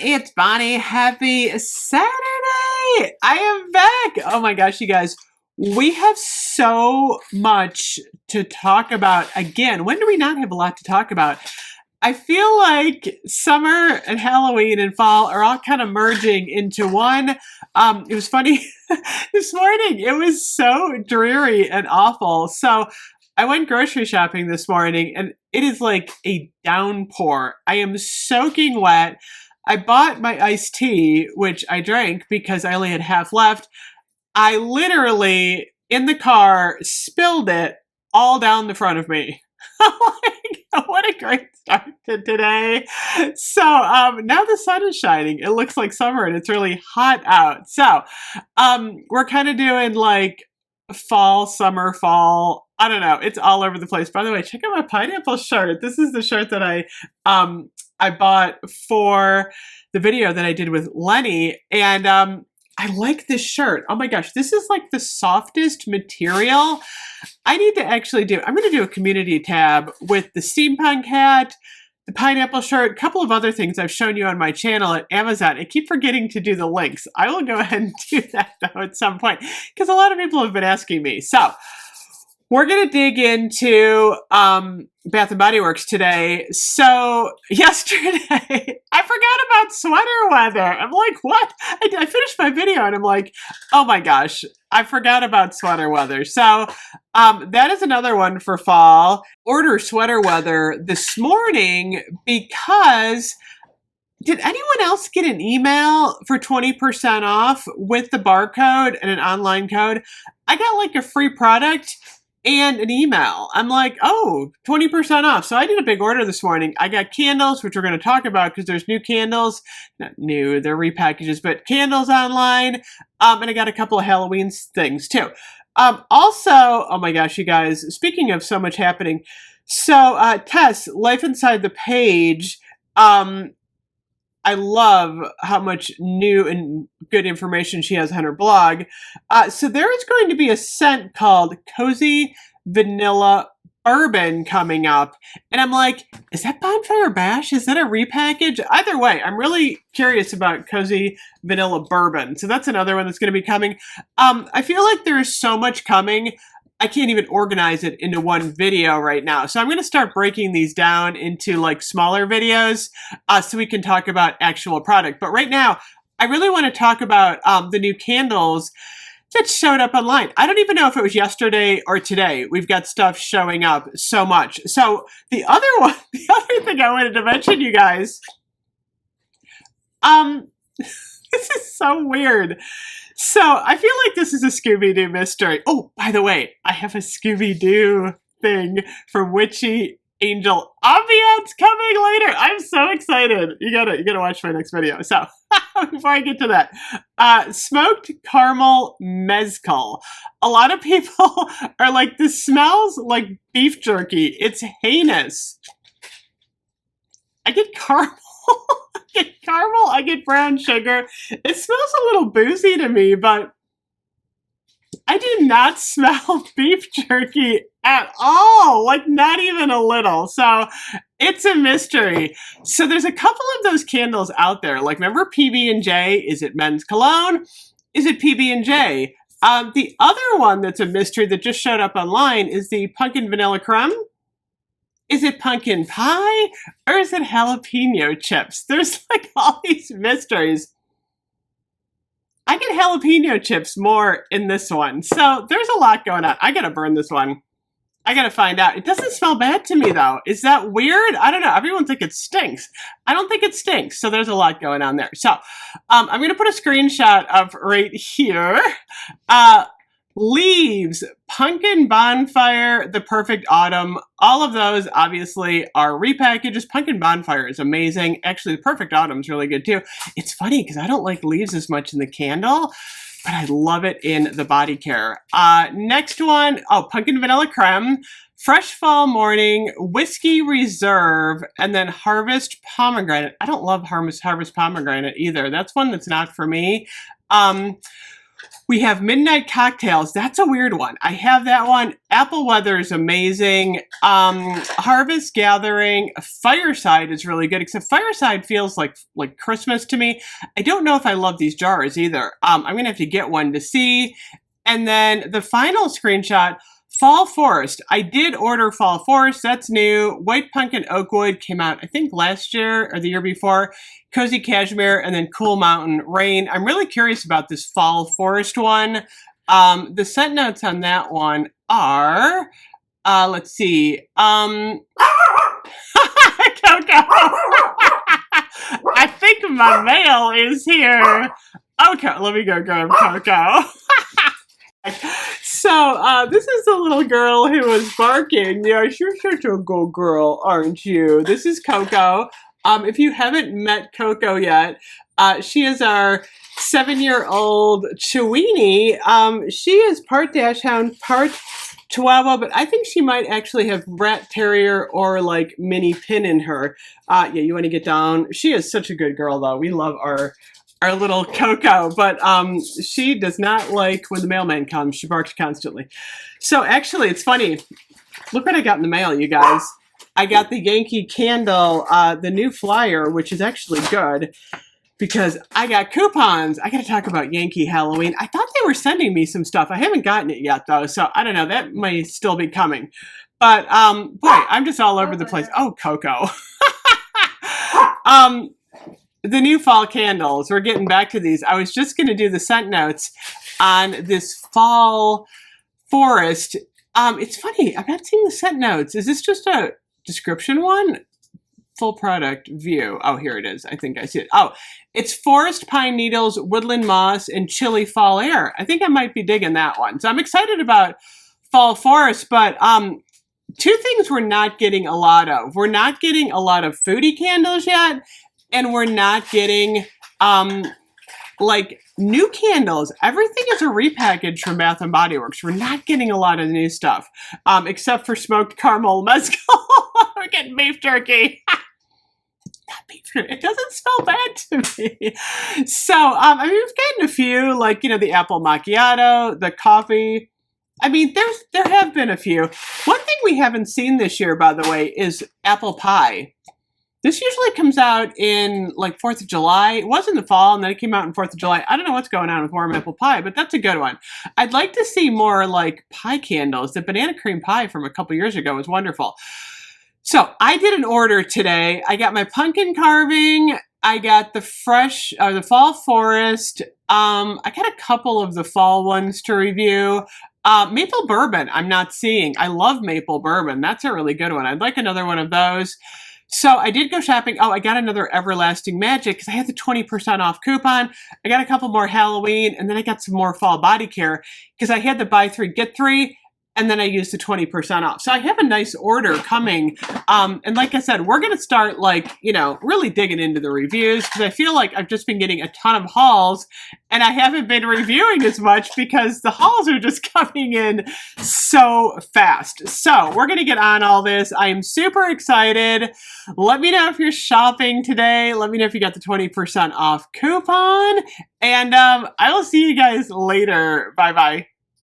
It's Bonnie. Happy Saturday! I am back. Oh my gosh, you guys. We have so much to talk about. Again, when do we not have a lot to talk about? I feel like summer and Halloween and fall are all kind of merging into one. It was funny this morning. It was so dreary and awful. So I went grocery shopping this morning and it is like a downpour. I am soaking wet. I bought my iced tea, which I drank because I only had half left. I literally, in the car, spilled it all down the front of me. Like, what a great start to today. So now the sun is shining. It looks like summer and it's really hot out. So we're kind of doing like fall, summer, fall. I don't know. It's all over the place. By the way, check out my pineapple shirt. This is the shirt that I bought for the video that I did with Lenny. And I like this shirt. Oh my gosh, this is like the softest material. I need to actually I'm going to do a community tab with the steampunk hat, the pineapple shirt, a couple of other things I've shown you on my channel at Amazon. I keep forgetting to do the links. I will go ahead and do that though at some point because a lot of people have been asking me. So we're going to dig into Bath & Body Works today. So yesterday, I forgot about sweater weather. I'm like, what? I finished my video and I'm like, oh my gosh, I forgot about sweater weather. So that is another one for fall. Order sweater weather this morning because did anyone else get an email for 20% off with the barcode and an online code? I got like a free product and an email. I'm like, oh, 20% off. So I did a big order this morning. I got candles, which we're going to talk about because there's new candles. Not new, they're repackages, but candles online. And I got a couple of Halloween things too. Also, oh my gosh, you guys, speaking of so much happening. So Tess, Life Inside the Page, I love how much new and good information she has on her blog. So there is going to be a scent called Cozy Vanilla Bourbon coming up. And I'm like, is that Bonfire Bash? Is that a repackage? Either way, I'm really curious about Cozy Vanilla Bourbon. So that's another one that's going to be coming. I feel like there is so much coming. I can't even organize it into one video right now. So I'm going to start breaking these down into like smaller videos so we can talk about actual product. But right now, I really want to talk about the new candles that showed up online. I don't even know if it was yesterday or today. We've got stuff showing up so much. So the other thing I wanted to mention, you guys, this is so weird. So I feel like this is a Scooby-Doo mystery. Oh, by the way, I have a Scooby-Doo thing from Witchy Angel Ambiance coming later. I'm so excited. You gotta watch my next video. So before I get to that, smoked caramel mezcal. A lot of people are like, this smells like beef jerky. It's heinous. I get caramel. I get caramel, I get brown sugar. It smells a little boozy to me, but I do not smell beef jerky at all. Like, not even a little. So it's a mystery. So there's a couple of those candles out there. Like, remember PB&J? Is it men's cologne? Is it PB&J? The other one that's a mystery that just showed up online is the pumpkin vanilla crumb. Is it pumpkin pie or is it jalapeno chips? There's like all these mysteries. I get jalapeno chips more in this one. So there's a lot going on. I gotta burn this one. I gotta find out. It doesn't smell bad to me though. Is that weird? I don't know. Everyone thinks it stinks. I don't think it stinks. So there's a lot going on there. So I'm gonna put a screenshot of right here. Leaves, Pumpkin Bonfire, The Perfect Autumn, all of those obviously are repackages. Pumpkin Bonfire is amazing. Actually, The Perfect Autumn is really good too. It's funny because I don't like leaves as much in the candle, but I love it in the body care. Next one, Pumpkin Vanilla Creme, Fresh Fall Morning, Whiskey Reserve, and then Harvest Pomegranate. I don't love Harvest Pomegranate either. That's one that's not for me. We have Midnight Cocktails. That's a weird one. I have that one. Apple Weather is amazing. Harvest Gathering. Fireside is really good, except Fireside feels like Christmas to me. I don't know if I love these jars either. I'm going to have to get one to see. And then the final screenshot, Fall Forest. I did order Fall Forest. That's new. White Pumpkin Oakwood came out, I think, last year or the year before. Cozy Cashmere, and then Cool Mountain Rain. I'm really curious about this Fall Forest one. The scent notes on that one are, let's see. Coco. I think my mail is here. Okay, let me go grab Coco. So, this is the little girl who was barking. Yeah, you're such a good girl, aren't you? This is Coco. If you haven't met Coco yet, she is our 7-year-old Chiweenie. She is part Dachshund, part Chihuahua, but I think she might actually have Rat Terrier or like Mini Pin in her. Yeah, you want to get down? She is such a good girl, though. We love our little Coco, but she does not like when the mailman comes. She barks constantly. So actually, it's funny. Look what I got in the mail, you guys. I got the Yankee Candle, the new flyer, which is actually good because I got coupons. I got to talk about Yankee Halloween. I thought they were sending me some stuff. I haven't gotten it yet, though, so I don't know. That may still be coming. But, boy, I'm just all over the place. Oh, Coco. The new fall candles. We're getting back to these. I was just going to do the scent notes on this Fall Forest. It's funny. I'm not seeing the scent notes. Is this just a description one? Full product view. Oh, here it is. I think I see it. Oh, it's Forest Pine Needles, Woodland Moss, and Chilly Fall Air. I think I might be digging that one. So I'm excited about Fall Forest, but two things we're not getting a lot of. We're not getting a lot of foodie candles yet, and we're not getting like new candles. Everything is a repackage from Bath and Body Works. We're not getting a lot of new stuff, except for smoked caramel mezcal. We're getting beef jerky. Not beef jerky. It doesn't smell bad to me. So, I mean, we've gotten a few, like, you know, the apple macchiato, the coffee. I mean, there have been a few. One thing we haven't seen this year, by the way, is apple pie. This usually comes out in like 4th of July. It was in the fall, and then it came out in 4th of July. I don't know what's going on with warm apple pie, but that's a good one. I'd like to see more like pie candles. The banana cream pie from a couple years ago was wonderful. So I did an order today. I got my pumpkin carving. I got the the Fall Forest. I got a couple of the fall ones to review. Maple bourbon, I'm not seeing. I love maple bourbon. That's a really good one. I'd like another one of those. So I did go shopping. Oh, I got another Everlasting Magic because I had the 20% off coupon. I got a couple more Halloween, and then I got some more fall body care because I had the buy 3, get 3, and then I used the 20% off. So I have a nice order coming. And like I said, we're going to start like, you know, really digging into the reviews because I feel like I've just been getting a ton of hauls and I haven't been reviewing as much because the hauls are just coming in so fast. So we're going to get on all this. I am super excited. Let me know if you're shopping today. Let me know if you got the 20% off coupon. And I will see you guys later. Bye-bye.